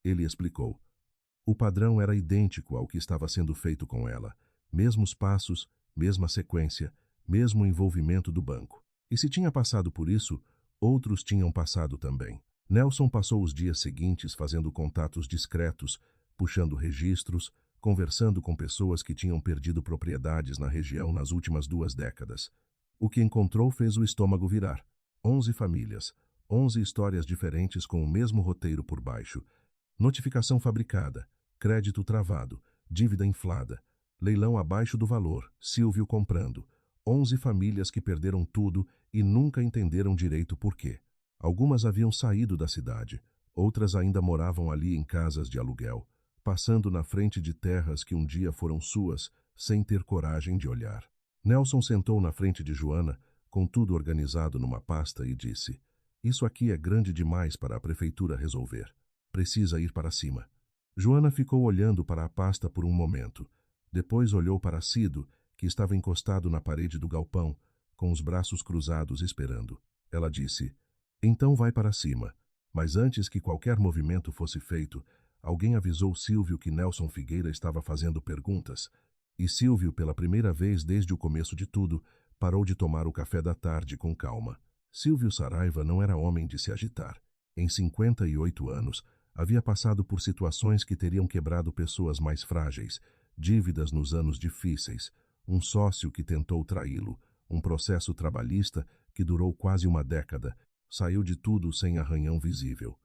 Ele explicou. O padrão era idêntico ao que estava sendo feito com ela. Mesmos passos, mesma sequência, mesmo envolvimento do banco. E se tinha passado por isso, outros tinham passado também. Nelson passou os dias seguintes fazendo contatos discretos, puxando registros, conversando com pessoas que tinham perdido propriedades na região nas últimas 2 décadas. O que encontrou fez o estômago virar. 11 famílias, 11 histórias diferentes com o mesmo roteiro por baixo. Notificação fabricada, crédito travado, dívida inflada, leilão abaixo do valor, Silvio comprando, 11 famílias que perderam tudo e nunca entenderam direito por quê. Algumas haviam saído da cidade, outras ainda moravam ali em casas de aluguel, passando na frente de terras que um dia foram suas, sem ter coragem de olhar. Nelson sentou na frente de Joana, com tudo organizado numa pasta, e disse: "Isso aqui é grande demais para a prefeitura resolver. Precisa ir para cima." Joana ficou olhando para a pasta por um momento. Depois olhou para Cido, que estava encostado na parede do galpão, com os braços cruzados esperando. Ela disse: "Então vai para cima." Mas antes que qualquer movimento fosse feito, alguém avisou Silvio que Nelson Figueira estava fazendo perguntas. E Silvio, pela primeira vez desde o começo de tudo, parou de tomar o café da tarde com calma. Silvio Saraiva não era homem de se agitar. Em 58 anos, havia passado por situações que teriam quebrado pessoas mais frágeis, dívidas nos anos difíceis, um sócio que tentou traí-lo, um processo trabalhista que durou quase uma década. Saiu de tudo sem arranhão visível.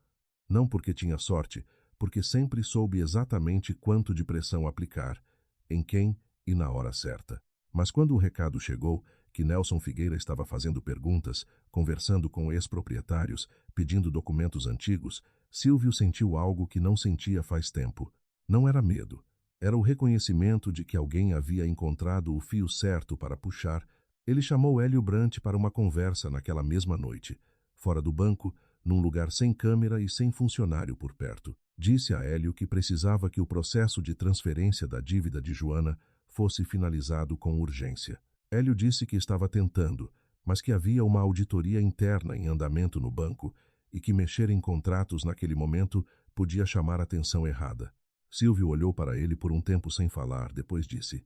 Não porque tinha sorte, porque sempre soube exatamente quanto de pressão aplicar, em quem e na hora certa. Mas quando o recado chegou, que Nelson Figueira estava fazendo perguntas, conversando com ex-proprietários, pedindo documentos antigos, Silvio sentiu algo que não sentia faz tempo. Não era medo. Era o reconhecimento de que alguém havia encontrado o fio certo para puxar. Ele chamou Hélio Brant para uma conversa naquela mesma noite. Fora do banco, num lugar sem câmera e sem funcionário por perto. Disse a Hélio que precisava que o processo de transferência da dívida de Joana fosse finalizado com urgência. Hélio disse que estava tentando, mas que havia uma auditoria interna em andamento no banco e que mexer em contratos naquele momento podia chamar a atenção errada. Silvio olhou para ele por um tempo sem falar, depois disse: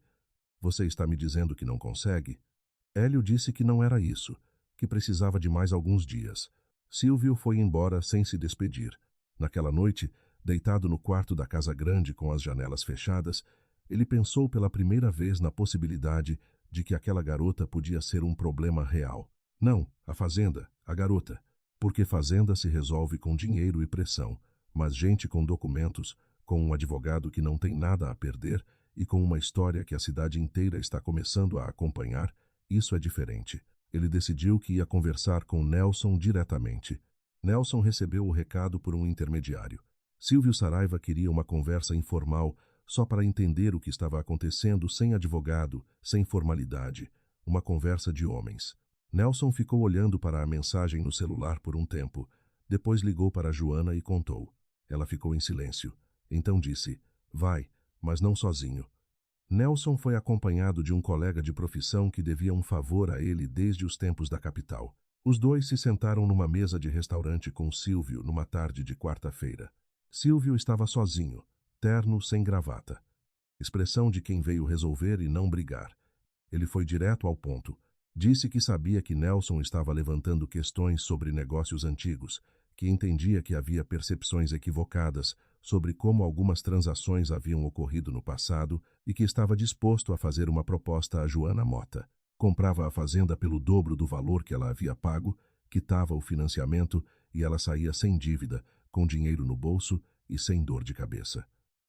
"Você está me dizendo que não consegue?" Hélio disse que não era isso, que precisava de mais alguns dias. Silvio foi embora sem se despedir. Naquela noite, deitado no quarto da casa grande com as janelas fechadas, ele pensou pela primeira vez na possibilidade de que aquela garota podia ser um problema real. Não, a fazenda, a garota. Porque fazenda se resolve com dinheiro e pressão, mas gente com documentos, com um advogado que não tem nada a perder e com uma história que a cidade inteira está começando a acompanhar, isso é diferente. Ele decidiu que ia conversar com Nelson diretamente. Nelson recebeu o recado por um intermediário. Silvio Saraiva queria uma conversa informal, só para entender o que estava acontecendo, sem advogado, sem formalidade. Uma conversa de homens. Nelson ficou olhando para a mensagem no celular por um tempo. Depois ligou para Joana e contou. Ela ficou em silêncio. Então disse: "Vai, mas não sozinho." Nelson foi acompanhado de um colega de profissão que devia um favor a ele desde os tempos da capital. Os dois se sentaram numa mesa de restaurante com Silvio numa tarde de quarta-feira. Silvio estava sozinho, terno, sem gravata. Expressão de quem veio resolver e não brigar. Ele foi direto ao ponto. Disse que sabia que Nelson estava levantando questões sobre negócios antigos, que entendia que havia percepções equivocadas sobre como algumas transações haviam ocorrido no passado e que estava disposto a fazer uma proposta a Joana Mota. Comprava a fazenda pelo dobro do valor que ela havia pago, quitava o financiamento e ela saía sem dívida, com dinheiro no bolso e sem dor de cabeça.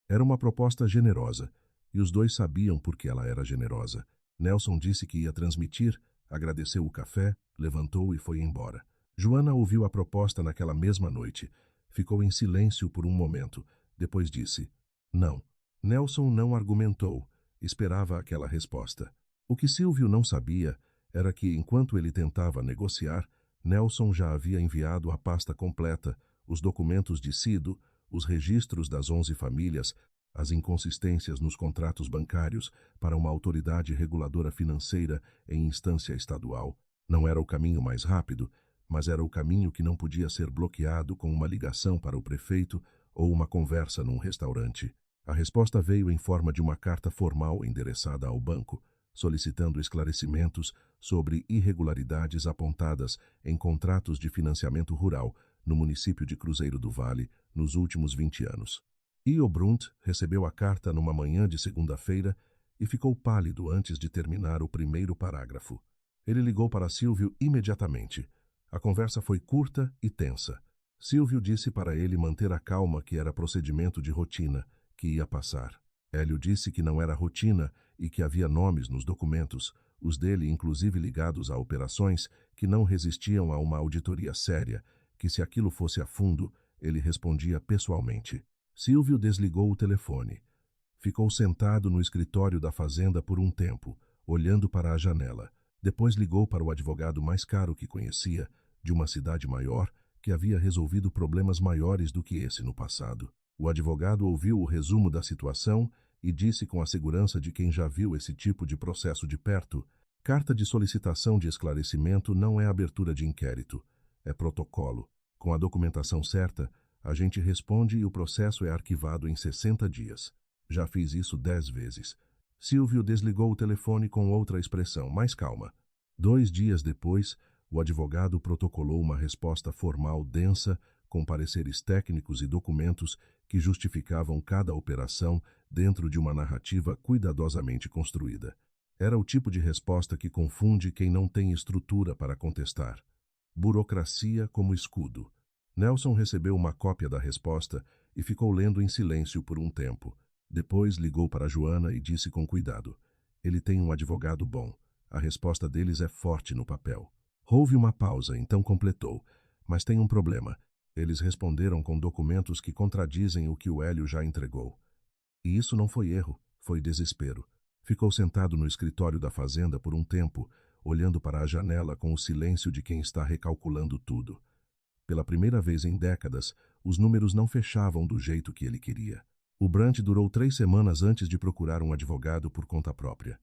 Era uma proposta generosa, e os dois sabiam por que ela era generosa. Nelson disse que ia transmitir, agradeceu o café, levantou e foi embora. Joana ouviu a proposta naquela mesma noite. Ficou em silêncio por um momento. Depois disse: "Não." Nelson não argumentou. Esperava aquela resposta. O que Silvio não sabia era que, enquanto ele tentava negociar, Nelson já havia enviado a pasta completa, os documentos de Cido, os registros das 11 famílias, as inconsistências nos contratos bancários para uma autoridade reguladora financeira em instância estadual. Não era o caminho mais rápido, mas era o caminho que não podia ser bloqueado com uma ligação para o prefeito ou uma conversa num restaurante. A resposta veio em forma de uma carta formal endereçada ao banco, solicitando esclarecimentos sobre irregularidades apontadas em contratos de financiamento rural no município de Cruzeiro do Vale nos últimos 20 anos. Io Brunt recebeu a carta numa manhã de segunda-feira e ficou pálido antes de terminar o primeiro parágrafo. Ele ligou para Silvio imediatamente. A conversa foi curta e tensa. Silvio disse para ele manter a calma, que era procedimento de rotina, que ia passar. Hélio disse que não era rotina e que havia nomes nos documentos, os dele inclusive ligados a operações que não resistiam a uma auditoria séria, que se aquilo fosse a fundo, ele respondia pessoalmente. Silvio desligou o telefone. Ficou sentado no escritório da fazenda por um tempo, olhando para a janela. Depois ligou para o advogado mais caro que conhecia, de uma cidade maior, que havia resolvido problemas maiores do que esse no passado. O advogado ouviu o resumo da situação e disse com a segurança de quem já viu esse tipo de processo de perto: carta de solicitação de esclarecimento não é abertura de inquérito, é protocolo. Com a documentação certa, a gente responde e o processo é arquivado em 60 dias. Já fiz isso 10 vezes. Silvio desligou o telefone com outra expressão, mais calma. 2 dias depois, o advogado protocolou uma resposta formal densa, com pareceres técnicos e documentos que justificavam cada operação dentro de uma narrativa cuidadosamente construída. Era o tipo de resposta que confunde quem não tem estrutura para contestar. Burocracia como escudo. Nelson recebeu uma cópia da resposta e ficou lendo em silêncio por um tempo. Depois ligou para Joana e disse com cuidado: ele tem um advogado bom. A resposta deles é forte no papel. Houve uma pausa, então completou: mas tem um problema. Eles responderam com documentos que contradizem o que o Hélio já entregou. E isso não foi erro, foi desespero. Ficou sentado no escritório da fazenda por um tempo, olhando para a janela com o silêncio de quem está recalculando tudo. Pela primeira vez em décadas, os números não fechavam do jeito que ele queria. O Brant durou 3 semanas antes de procurar um advogado por conta própria.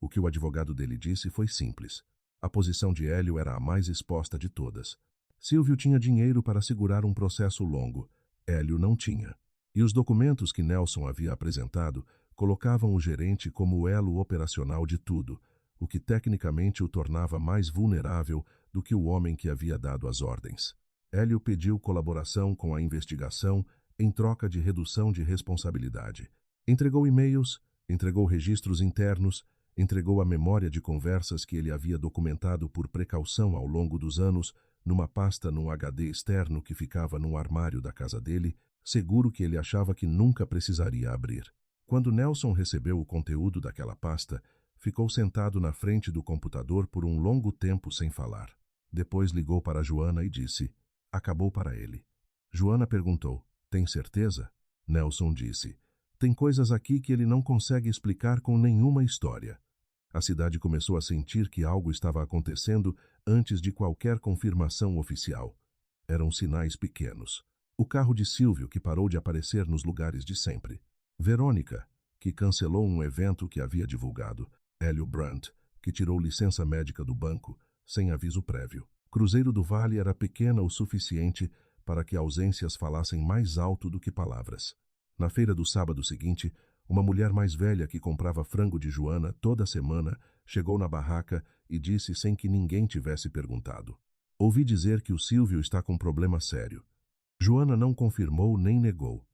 O que o advogado dele disse foi simples. A posição de Hélio era a mais exposta de todas. Silvio tinha dinheiro para segurar um processo longo. Hélio não tinha. E os documentos que Nelson havia apresentado colocavam o gerente como o elo operacional de tudo, o que tecnicamente o tornava mais vulnerável do que o homem que havia dado as ordens. Hélio pediu colaboração com a investigação em troca de redução de responsabilidade. Entregou e-mails, entregou registros internos, entregou a memória de conversas que ele havia documentado por precaução ao longo dos anos numa pasta num HD externo que ficava num armário da casa dele, seguro que ele achava que nunca precisaria abrir. Quando Nelson recebeu o conteúdo daquela pasta, ficou sentado na frente do computador por um longo tempo sem falar. Depois ligou para Joana e disse: acabou para ele. Joana perguntou: tem certeza? Nelson disse: tem coisas aqui que ele não consegue explicar com nenhuma história. A cidade começou a sentir que algo estava acontecendo antes de qualquer confirmação oficial. Eram sinais pequenos. O carro de Silvio, que parou de aparecer nos lugares de sempre. Verônica, que cancelou um evento que havia divulgado. Hélio Brant, que tirou licença médica do banco, sem aviso prévio. Cruzeiro do Vale era pequena o suficiente para que ausências falassem mais alto do que palavras. Na feira do sábado seguinte, uma mulher mais velha que comprava frango de Joana toda semana chegou na barraca e disse sem que ninguém tivesse perguntado: ouvi dizer que o Silvio está com um problema sério. Joana não confirmou nem negou.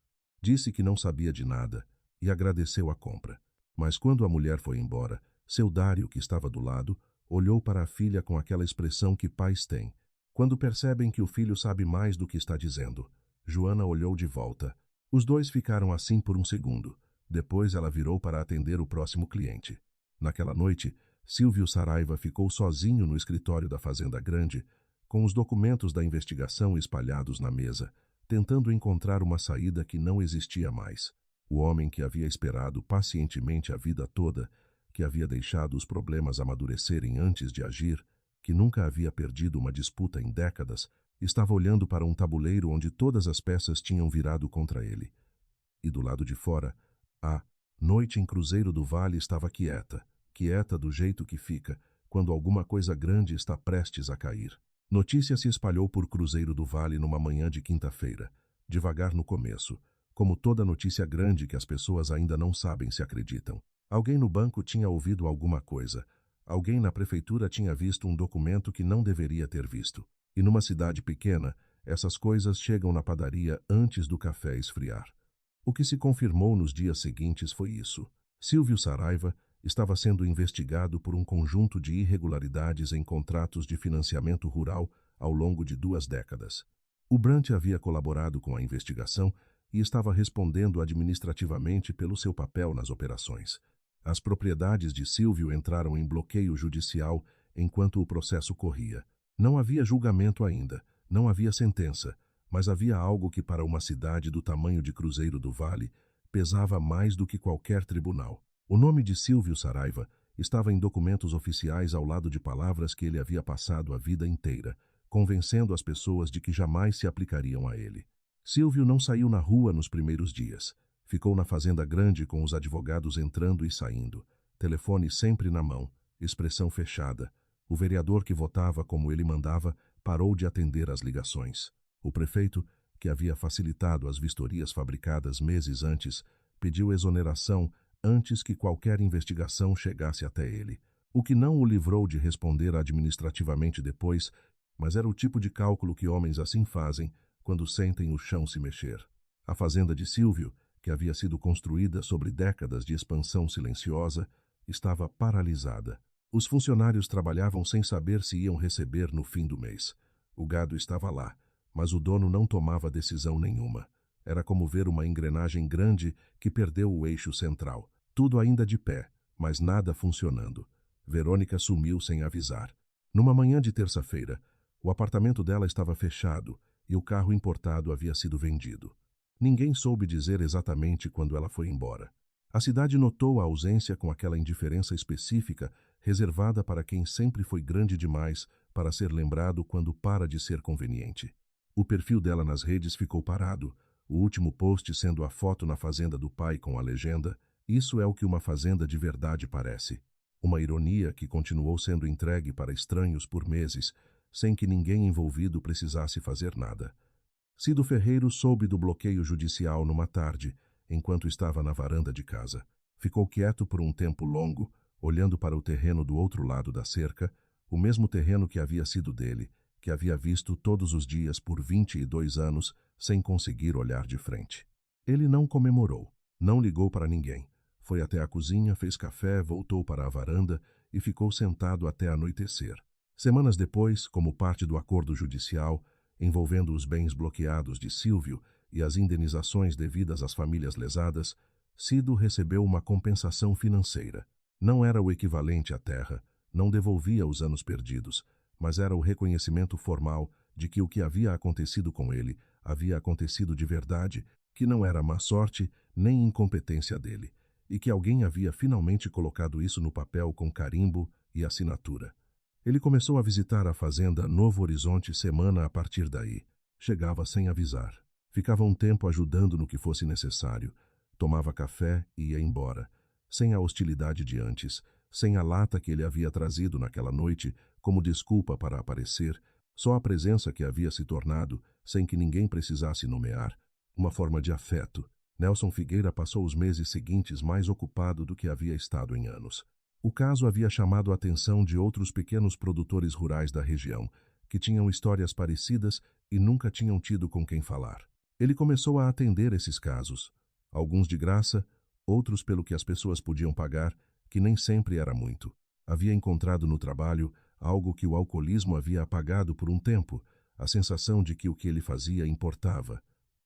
Disse que não sabia de nada e agradeceu a compra. Mas quando a mulher foi embora, seu Dário, que estava do lado, olhou para a filha com aquela expressão que pais têm, quando percebem que o filho sabe mais do que está dizendo. Joana olhou de volta. Os dois ficaram assim por um segundo. Depois ela virou para atender o próximo cliente. Naquela noite, Silvio Saraiva ficou sozinho no escritório da Fazenda Grande, com os documentos da investigação espalhados na mesa, tentando encontrar uma saída que não existia mais. O homem que havia esperado pacientemente a vida toda, que havia deixado os problemas amadurecerem antes de agir, que nunca havia perdido uma disputa em décadas, estava olhando para um tabuleiro onde todas as peças tinham virado contra ele. E do lado de fora, a noite em Cruzeiro do Vale estava quieta, quieta do jeito que fica quando alguma coisa grande está prestes a cair. Notícia se espalhou por Cruzeiro do Vale numa manhã de quinta-feira, devagar no começo, como toda notícia grande que as pessoas ainda não sabem se acreditam. Alguém no banco tinha ouvido alguma coisa. Alguém na prefeitura tinha visto um documento que não deveria ter visto. E numa cidade pequena, essas coisas chegam na padaria antes do café esfriar. O que se confirmou nos dias seguintes foi isso. Silvio Saraiva estava sendo investigado por um conjunto de irregularidades em contratos de financiamento rural ao longo de 2 décadas. O Brant havia colaborado com a investigação e estava respondendo administrativamente pelo seu papel nas operações. As propriedades de Silvio entraram em bloqueio judicial enquanto o processo corria. Não havia julgamento ainda, não havia sentença, mas havia algo que para uma cidade do tamanho de Cruzeiro do Vale pesava mais do que qualquer tribunal. O nome de Silvio Saraiva estava em documentos oficiais ao lado de palavras que ele havia passado a vida inteira, convencendo as pessoas de que jamais se aplicariam a ele. Silvio não saiu na rua nos primeiros dias. Ficou na fazenda grande com os advogados entrando e saindo, telefone sempre na mão, expressão fechada. O vereador que votava como ele mandava parou de atender às ligações. O prefeito, que havia facilitado as vistorias fabricadas meses antes, pediu exoneração antes que qualquer investigação chegasse até ele, o que não o livrou de responder administrativamente depois, mas era o tipo de cálculo que homens assim fazem quando sentem o chão se mexer. A fazenda de Silvio, que havia sido construída sobre décadas de expansão silenciosa, estava paralisada. Os funcionários trabalhavam sem saber se iam receber no fim do mês. O gado estava lá, mas o dono não tomava decisão nenhuma. Era como ver uma engrenagem grande que perdeu o eixo central. Tudo ainda de pé, mas nada funcionando. Verônica sumiu sem avisar. Numa manhã de terça-feira, o apartamento dela estava fechado e o carro importado havia sido vendido. Ninguém soube dizer exatamente quando ela foi embora. A cidade notou a ausência com aquela indiferença específica reservada para quem sempre foi grande demais para ser lembrado quando para de ser conveniente. O perfil dela nas redes ficou parado, o último post sendo a foto na fazenda do pai com a legenda: "Isso é o que uma fazenda de verdade parece." Uma ironia que continuou sendo entregue para estranhos por meses, sem que ninguém envolvido precisasse fazer nada. Cido Ferreiro soube do bloqueio judicial numa tarde, enquanto estava na varanda de casa. Ficou quieto por um tempo longo, olhando para o terreno do outro lado da cerca, o mesmo terreno que havia sido dele, que havia visto todos os dias por 22 anos, sem conseguir olhar de frente. Ele não comemorou, não ligou para ninguém. Foi até a cozinha, fez café, voltou para a varanda e ficou sentado até anoitecer. Semanas depois, como parte do acordo judicial, envolvendo os bens bloqueados de Silvio e as indenizações devidas às famílias lesadas, Cido recebeu uma compensação financeira. Não era o equivalente à terra, não devolvia os anos perdidos, mas era o reconhecimento formal de que o que havia acontecido com ele havia acontecido de verdade, que não era má sorte nem incompetência dele, e que alguém havia finalmente colocado isso no papel com carimbo e assinatura. Ele começou a visitar a fazenda Novo Horizonte semana a partir daí. Chegava sem avisar. Ficava um tempo ajudando no que fosse necessário. Tomava café e ia embora, sem a hostilidade de antes, sem a lata que ele havia trazido naquela noite como desculpa para aparecer, só a presença que havia se tornado, sem que ninguém precisasse nomear, uma forma de afeto. Nelson Figueira passou os meses seguintes mais ocupado do que havia estado em anos. O caso havia chamado a atenção de outros pequenos produtores rurais da região, que tinham histórias parecidas e nunca tinham tido com quem falar. Ele começou a atender esses casos, alguns de graça, outros pelo que as pessoas podiam pagar, que nem sempre era muito. Havia encontrado no trabalho algo que o alcoolismo havia apagado por um tempo, a sensação de que o que ele fazia importava.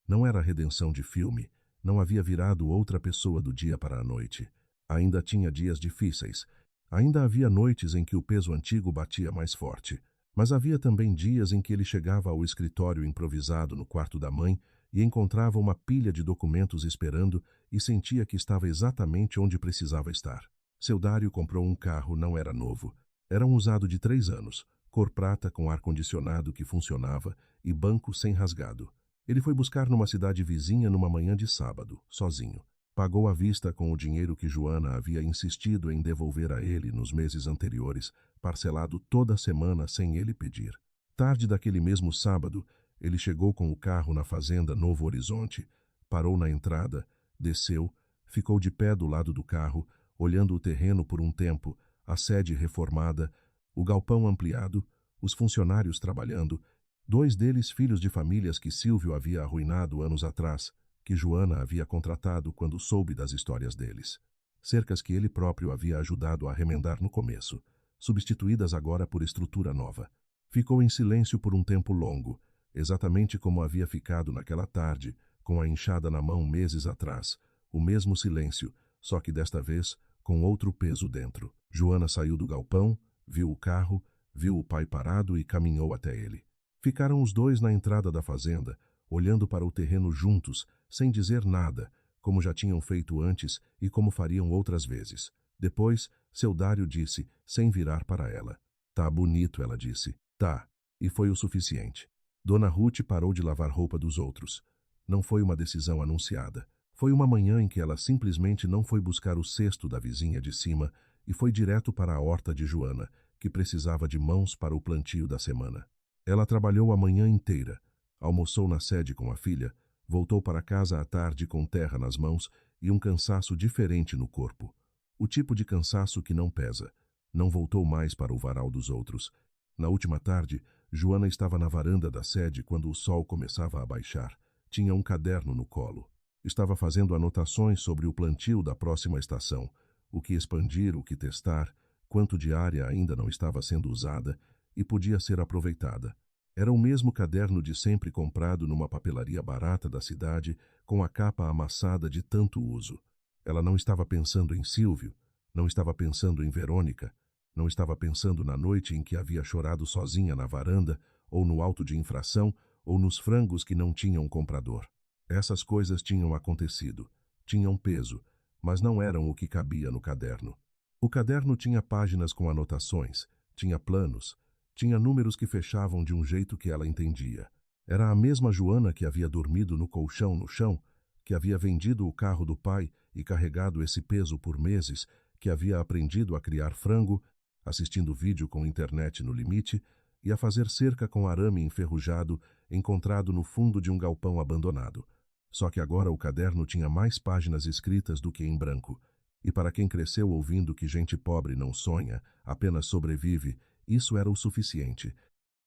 Não era redenção de filme, não havia virado outra pessoa do dia para a noite. Ainda tinha dias difíceis, ainda havia noites em que o peso antigo batia mais forte, mas havia também dias em que ele chegava ao escritório improvisado no quarto da mãe e encontrava uma pilha de documentos esperando e sentia que estava exatamente onde precisava estar. Seu Dário comprou um carro, não era novo. Era um usado de 3 anos, cor prata com ar-condicionado que funcionava e banco sem rasgado. Ele foi buscar numa cidade vizinha numa manhã de sábado, sozinho. Pagou à vista com o dinheiro que Joana havia insistido em devolver a ele nos meses anteriores, parcelado toda semana sem ele pedir. Tarde daquele mesmo sábado, ele chegou com o carro na fazenda Novo Horizonte, parou na entrada, desceu, ficou de pé do lado do carro, olhando o terreno por um tempo, a sede reformada, o galpão ampliado, os funcionários trabalhando, 2 deles filhos de famílias que Silvio havia arruinado anos atrás, que Joana havia contratado quando soube das histórias deles. Cercas que ele próprio havia ajudado a remendar no começo, substituídas agora por estrutura nova. Ficou em silêncio por um tempo longo, exatamente como havia ficado naquela tarde, com a enxada na mão meses atrás. O mesmo silêncio, só que desta vez com outro peso dentro. Joana saiu do galpão, viu o carro, viu o pai parado e caminhou até ele. Ficaram os dois na entrada da fazenda, olhando para o terreno juntos, sem dizer nada, como já tinham feito antes e como fariam outras vezes. Depois, seu Dário disse, sem virar para ela. Tá bonito, ela disse. Tá. E foi o suficiente. Dona Ruth parou de lavar roupa dos outros. Não foi uma decisão anunciada. Foi uma manhã em que ela simplesmente não foi buscar o cesto da vizinha de cima e foi direto para a horta de Joana, que precisava de mãos para o plantio da semana. Ela trabalhou a manhã inteira, almoçou na sede com a filha, voltou para casa à tarde com terra nas mãos e um cansaço diferente no corpo. O tipo de cansaço que não pesa. Não voltou mais para o varal dos outros. Na última tarde, Joana estava na varanda da sede quando o sol começava a baixar. Tinha um caderno no colo. Estava fazendo anotações sobre o plantio da próxima estação, o que expandir, o que testar, quanto de área ainda não estava sendo usada e podia ser aproveitada. Era o mesmo caderno de sempre comprado numa papelaria barata da cidade, com a capa amassada de tanto uso. Ela não estava pensando em Silvio, não estava pensando em Verônica, não estava pensando na noite em que havia chorado sozinha na varanda, ou no auto de infração, ou nos frangos que não tinham comprador. Essas coisas tinham acontecido, tinham peso, mas não eram o que cabia no caderno. O caderno tinha páginas com anotações, tinha planos, tinha números que fechavam de um jeito que ela entendia. Era a mesma Joana que havia dormido no colchão no chão, que havia vendido o carro do pai e carregado esse peso por meses, que havia aprendido a criar frango, assistindo vídeo com internet no limite e a fazer cerca com arame enferrujado encontrado no fundo de um galpão abandonado. Só que agora o caderno tinha mais páginas escritas do que em branco. E para quem cresceu ouvindo que gente pobre não sonha, apenas sobrevive, isso era o suficiente.